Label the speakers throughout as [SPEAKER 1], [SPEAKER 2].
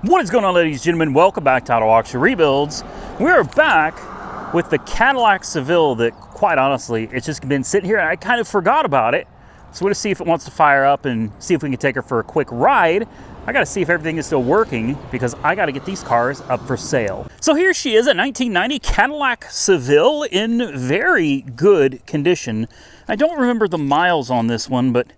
[SPEAKER 1] What is going on, ladies and gentlemen? Welcome back to Auto Auction Rebuilds. We're back with the Cadillac Seville that, quite honestly, it's just been sitting here and I kind of forgot about it. So we're going to see if it wants to fire up and see if we can take her for a quick ride. I got to see if everything is still working because I got to get these cars up for sale. So here she is, a 1990 Cadillac Seville in very good condition. I don't remember the miles on this one, but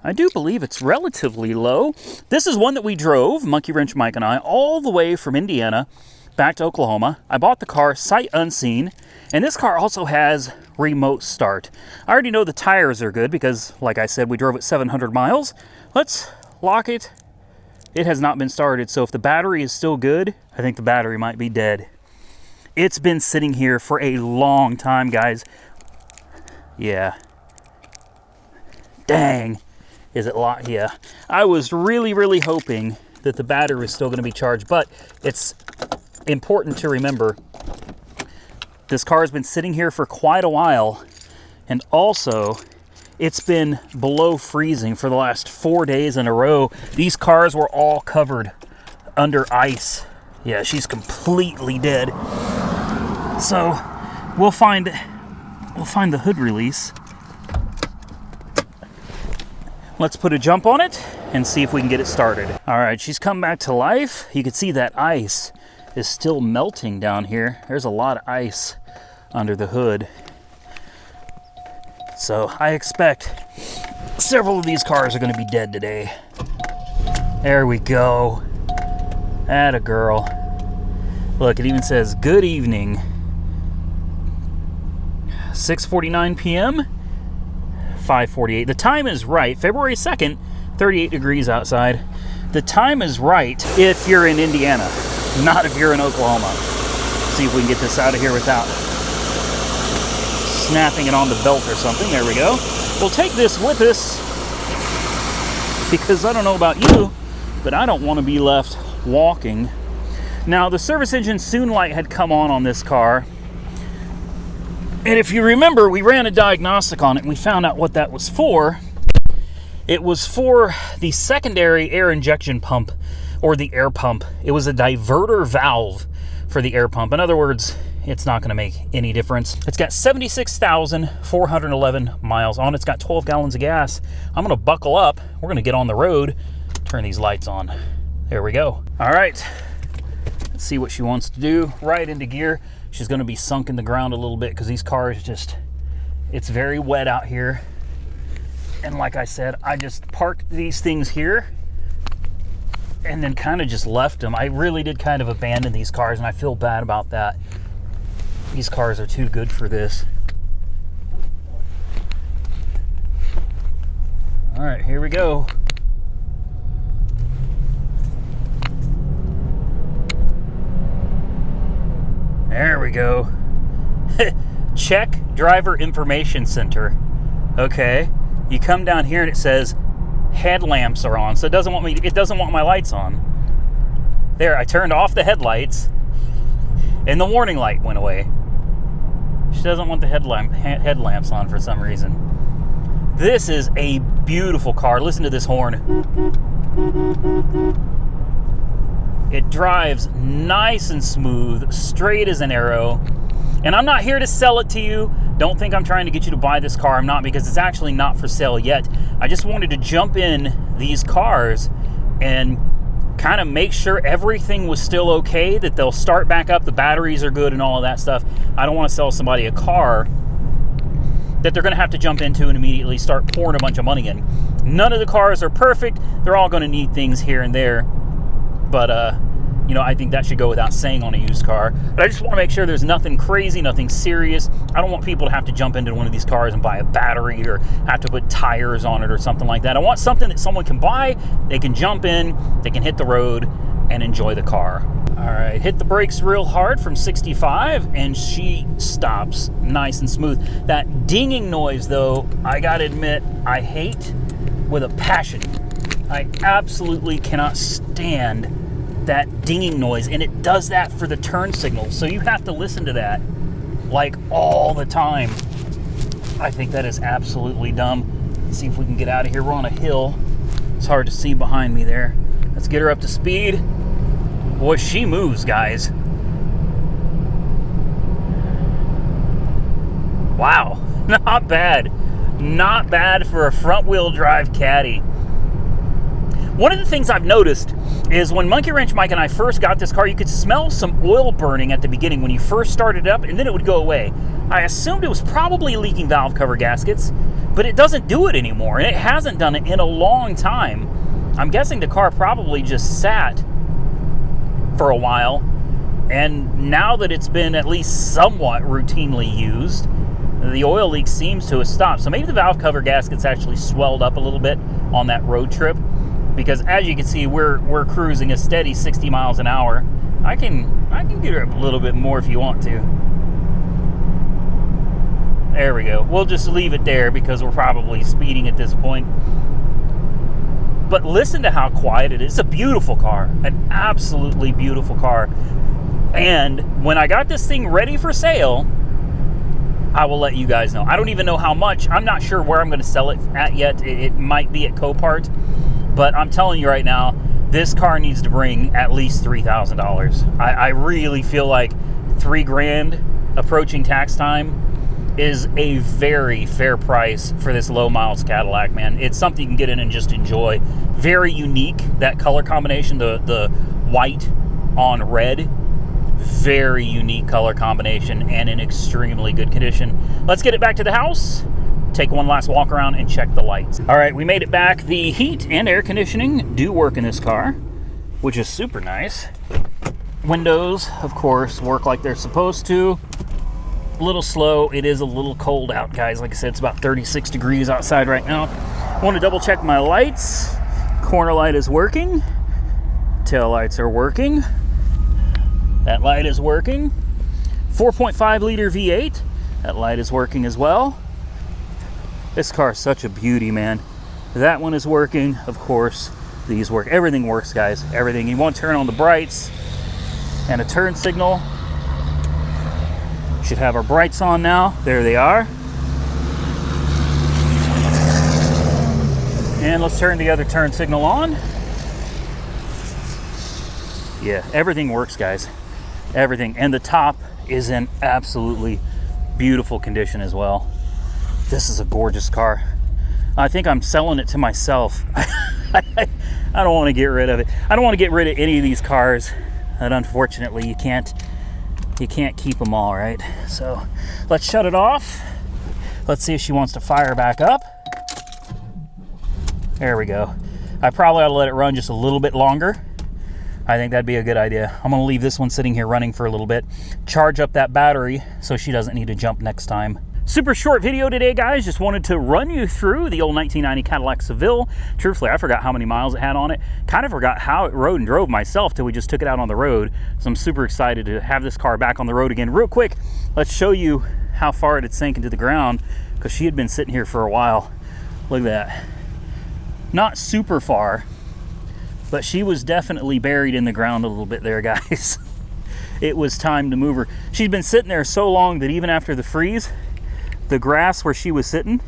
[SPEAKER 1] I do believe it's relatively low. This is one that we drove, Monkey Wrench Mike and I, all the way from Indiana back to Oklahoma. I bought the car sight unseen, and this car also has remote start. I already know the tires are good because, like I said, we drove it 700 miles. Let's lock it. It has not been started, so if the battery is still good, I think the battery might be dead. It's been sitting here for a long time, guys. Yeah. Dang. Is it locked? Yeah. I was really hoping that the battery was still going to be charged, but it's important to remember this car has been sitting here for quite a while, and also it's been below freezing for the last 4 days in a row. These cars were all covered under ice. Yeah, she's completely dead. So we'll find the hood release. Let's put a jump on it and see if we can get it started. All right, she's come back to life. You can see that ice is still melting down here. There's a lot of ice under the hood. So I expect several of these cars are gonna be dead today. There we go. Atta girl. Look, it even says good evening. 6:49 p.m. 5:48. The time is right. February 2nd, 38 degrees outside. The time is right if you're in Indiana, not if you're in Oklahoma. See if we can get this out of here without snapping it on the belt or something. There we go. We'll take this with us because I don't know about you, but I don't want to be left walking. Now, the service engine soon light had come on this car. And if you remember, we ran a diagnostic on it and we found out what that was for. It was for the secondary air injection pump, or the air pump. It was a diverter valve for the air pump. In other words, it's not going to make any difference. It's got 76,411 miles on it. It's got 12 gallons of gas. I'm going to buckle up. We're going to get on the road, turn these lights on. There we go. All right. Let's see what she wants to do. Right into gear. She's going to be sunk in the ground a little bit because these cars it's very wet out here. And like I said, I just parked these things here and then kind of just left them. I really did kind of abandon these cars, and I feel bad about that. These cars are too good for this. All right, here we go. There we go. Check driver information center. Okay. You come down here and it says headlamps are on. So it doesn't want my lights on. There, I turned off the headlights and the warning light went away. She doesn't want the headlamps on for some reason. This is a beautiful car. Listen to this horn. It drives nice and smooth, straight as an arrow. And I'm not here to sell it to you. Don't think I'm trying to get you to buy this car. I'm not, because it's actually not for sale yet. I just wanted to jump in these cars and kind of make sure everything was still okay, that they'll start back up, the batteries are good and all of that stuff. I don't want to sell somebody a car that they're going to have to jump into and immediately start pouring a bunch of money in. None of the cars are perfect. They're all going to need things here and there. But, I think that should go without saying on a used car. But I just want to make sure there's nothing crazy, nothing serious. I don't want people to have to jump into one of these cars and buy a battery or have to put tires on it or something like that. I want something that someone can buy, they can jump in, they can hit the road and enjoy the car. All right, hit the brakes real hard from 65 and she stops nice and smooth. That dinging noise, though, I gotta admit, I hate with a passion. I absolutely cannot stand that dinging noise, and it does that for the turn signal, so you have to listen to that like all the time. I think that is absolutely dumb. Let's see if we can get out of here. We're on a hill. It's hard to see behind me there. Let's get her up to speed. Boy, she moves, guys. Wow, not bad. Not bad for a front-wheel drive Caddy. One of the things I've noticed is when Monkey Wrench Mike and I first got this car, you could smell some oil burning at the beginning when you first started it up, and then it would go away. I assumed it was probably leaking valve cover gaskets, but it doesn't do it anymore, and it hasn't done it in a long time. I'm guessing the car probably just sat for a while, and now that it's been at least somewhat routinely used, the oil leak seems to have stopped. So maybe the valve cover gaskets actually swelled up a little bit on that road trip, because as you can see, we're cruising a steady 60 miles an hour. I can get her up a little bit more if you want to. There we go. We'll just leave it there because we're probably speeding at this point. But listen to how quiet it is. It's a beautiful car, an absolutely beautiful car. And when I got this thing ready for sale, I will let you guys know. I don't even know how much. I'm not sure where I'm going to sell it at yet. It might be at Copart. But I'm telling you right now, this car needs to bring at least $3,000. I really feel like $3,000 approaching tax time is a very fair price for this low miles Cadillac, man. It's something you can get in and just enjoy. Very unique, that color combination, the white on red. Very unique color combination and in extremely good condition. Let's get it back to the house, take one last walk around, and check the lights. All right, we made it back. The heat and air conditioning do work in this car, which is super nice. Windows, of course, work like they're supposed to. A little slow. It is a little cold out, guys. Like I said, it's about 36 degrees outside right now. I want to double check my lights. Corner light is working. Tail lights are working. That light is working. 4.5 liter V8. That light is working as well. This car is such a beauty, man. That one is working. Of course, these work. Everything works, guys. Everything. You want to turn on the brights and a turn signal. Should have our brights on now. There they are. And let's turn the other turn signal on. Yeah, everything works, guys. Everything. And the top is in absolutely beautiful condition as well. This is a gorgeous car. I think I'm selling it to myself. I don't want to get rid of it. I don't want to get rid of any of these cars. And unfortunately, you can't keep them all, right? So let's shut it off. Let's see if she wants to fire back up. There we go. I probably ought to let it run just a little bit longer. I think that'd be a good idea. I'm gonna leave this one sitting here running for a little bit, charge up that battery so she doesn't need to jump next time. Super short video today, guys. Just wanted to run you through the old 1990 Cadillac Seville. Truthfully, I forgot how many miles it had on it. Kind of forgot how it rode and drove myself till we just took it out on the road. So I'm super excited to have this car back on the road again. Real quick, let's show you how far it had sank into the ground, because she had been sitting here for a while. Look at that. Not super far, but she was definitely buried in the ground a little bit there, guys. It was time to move her. She'd been sitting there so long that even after the freeze, the grass where she was sitting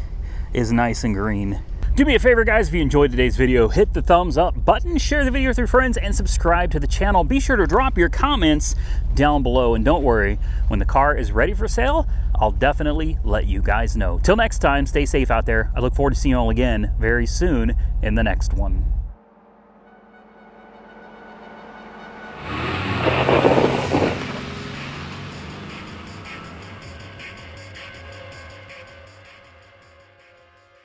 [SPEAKER 1] is nice and green. Do me a favor, guys, if you enjoyed today's video, hit the thumbs up button, share the video with your friends, and subscribe to the channel. Be sure to drop your comments down below, and don't worry, when the car is ready for sale, I'll definitely let you guys know. Till next time, stay safe out there. I look forward to seeing you all again very soon in the next one.